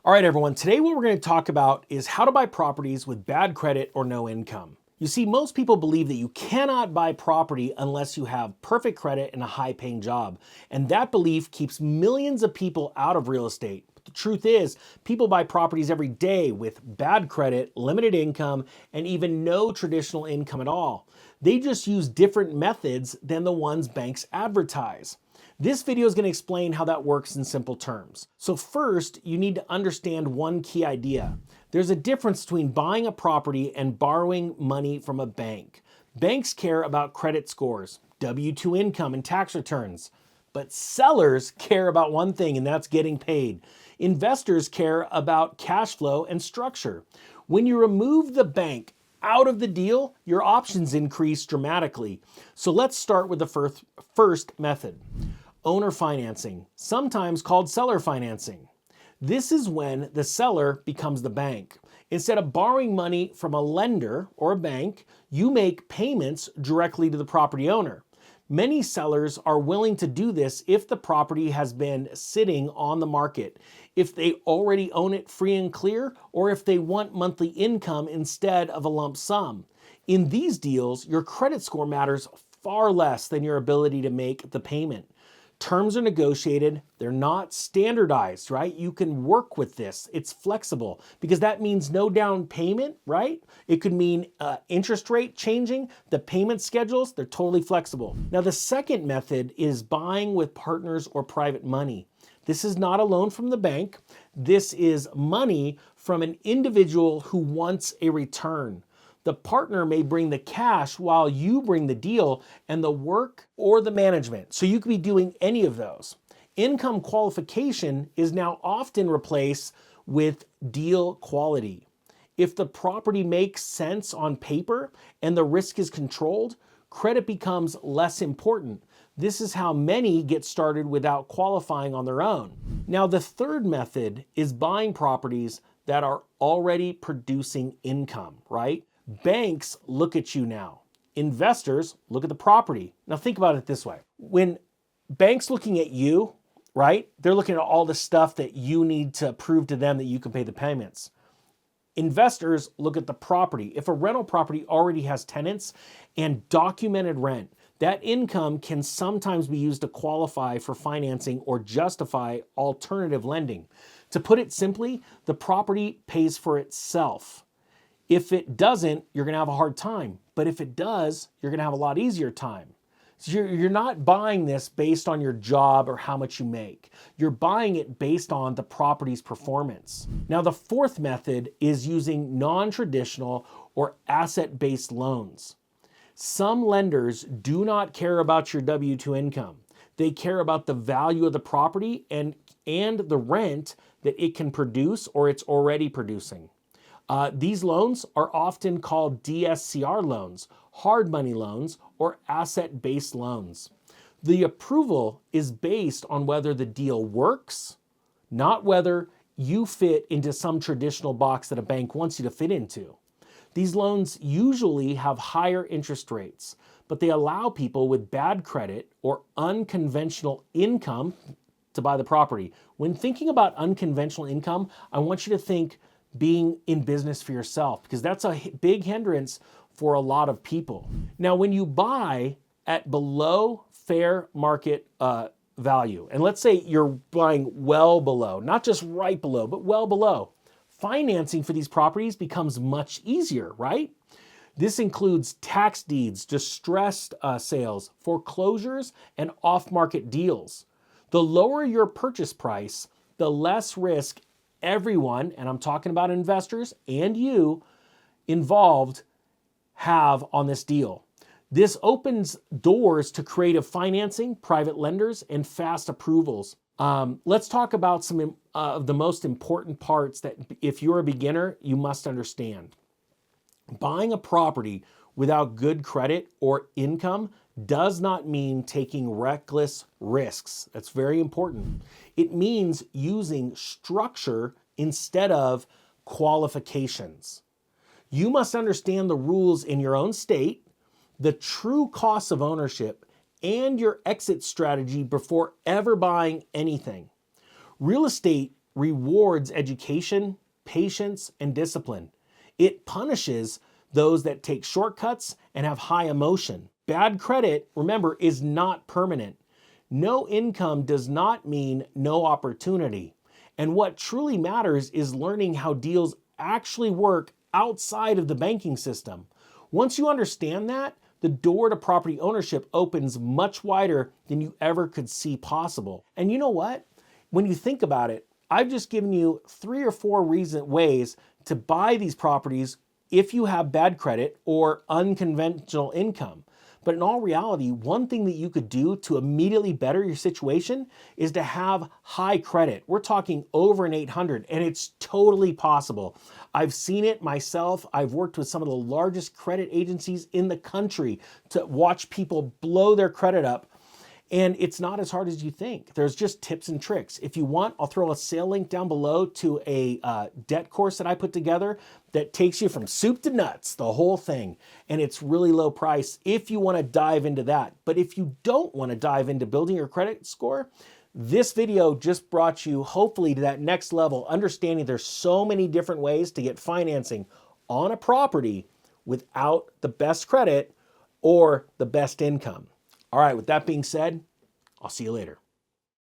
All right, everyone, today what we're going to talk about is how to buy properties with bad credit or no income. You see, most people believe that you cannot buy property unless you have perfect credit and a high-paying job. And that belief keeps millions of people out of real estate. But the truth is, people buy properties every day with bad credit, limited income, and even no traditional income at all. They just use different methods than the ones banks advertise. This video is going to explain how that works in simple terms. So first, you need to understand one key idea. There's a difference between buying a property and borrowing money from a bank. Banks care about credit scores, W-2 income, and tax returns. But sellers care about one thing, and that's getting paid. Investors care about cash flow and structure. When you remove the bank out of the deal, your options increase dramatically. So let's start with the first method. Owner financing, sometimes called seller financing. This is when the seller becomes the bank. Instead of borrowing money from a lender or a bank, you make payments directly to the property owner. Many sellers are willing to do this if the property has been sitting on the market, if they already own it free and clear, or if they want monthly income instead of a lump sum. In these deals, your credit score matters far less than your ability to make the payment. Terms are negotiated, they're not standardized, right? You can work with this, it's flexible, because that means no down payment, right? It could mean interest rate changing, the payment schedules, they're totally flexible. Now the second method is buying with partners or private money. This is not a loan from the bank, this is money from an individual who wants a return. The partner may bring the cash while you bring the deal and the work or the management. So you could be doing any of those. Income qualification is now often replaced with deal quality. If the property makes sense on paper and the risk is controlled, credit becomes less important. This is how many get started without qualifying on their own. Now, the third method is buying properties that are already producing income, right? Banks look at you now. Investors look at the property. Now think about it this way. When banks looking at you, right, they're looking at all the stuff that you need to prove to them that you can pay the payments. Investors look at the property. If a rental property already has tenants and documented rent, that income can sometimes be used to qualify for financing or justify alternative lending. To put it simply, the property pays for itself. If it doesn't, you're going to have a hard time. But if it does, you're going to have a lot easier time. So you're not buying this based on your job or how much you make. You're buying it based on the property's performance. Now, the fourth method is using non-traditional or asset-based loans. Some lenders do not care about your W-2 income. They care about the value of the property and the rent that it can produce or it's already producing. These loans are often called DSCR loans, hard money loans, or asset-based loans. The approval is based on whether the deal works, not whether you fit into some traditional box that a bank wants you to fit into. These loans usually have higher interest rates, but they allow people with bad credit or unconventional income to buy the property. When thinking about unconventional income, I want you to think being in business for yourself, because that's a big hindrance for a lot of people. Now, when you buy at below fair market value, and let's say you're buying well below, not just right below, but well below, financing for these properties becomes much easier, right? This includes tax deeds, distressed sales, foreclosures, and off-market deals. The lower your purchase price, the less risk everyone, and I'm talking about investors and you involved, have on this deal. This opens doors to creative financing, private lenders, and fast approvals. Let's talk about some of the most important parts that if you're a beginner, you must understand. Buying a property without good credit or income does not mean taking reckless risks. That's very important. It means using structure instead of qualifications. You must understand the rules in your own state, the true costs of ownership, and your exit strategy before ever buying anything. Real estate rewards education, patience, and discipline. It punishes those that take shortcuts and have high emotion. Bad credit, remember, is not permanent. No income does not mean no opportunity. And what truly matters is learning how deals actually work outside of the banking system. Once you understand that, the door to property ownership opens much wider than you ever could see possible. And you know what? When you think about it, I've just given you 3 or 4 ways to buy these properties if you have bad credit or unconventional income. But in all reality, one thing that you could do to immediately better your situation is to have high credit. We're talking over an 800, and it's totally possible. I've seen it myself. I've worked with some of the largest credit agencies in the country to watch people blow their credit up. And it's not as hard as you think. There's just tips and tricks. If you want, I'll throw a sale link down below to a debt course that I put together that takes you from soup to nuts, the whole thing. And it's really low price if you want to dive into that. But if you don't want to dive into building your credit score, this video just brought you hopefully to that next level, understanding there's so many different ways to get financing on a property without the best credit or the best income. All right, with that being said, I'll see you later.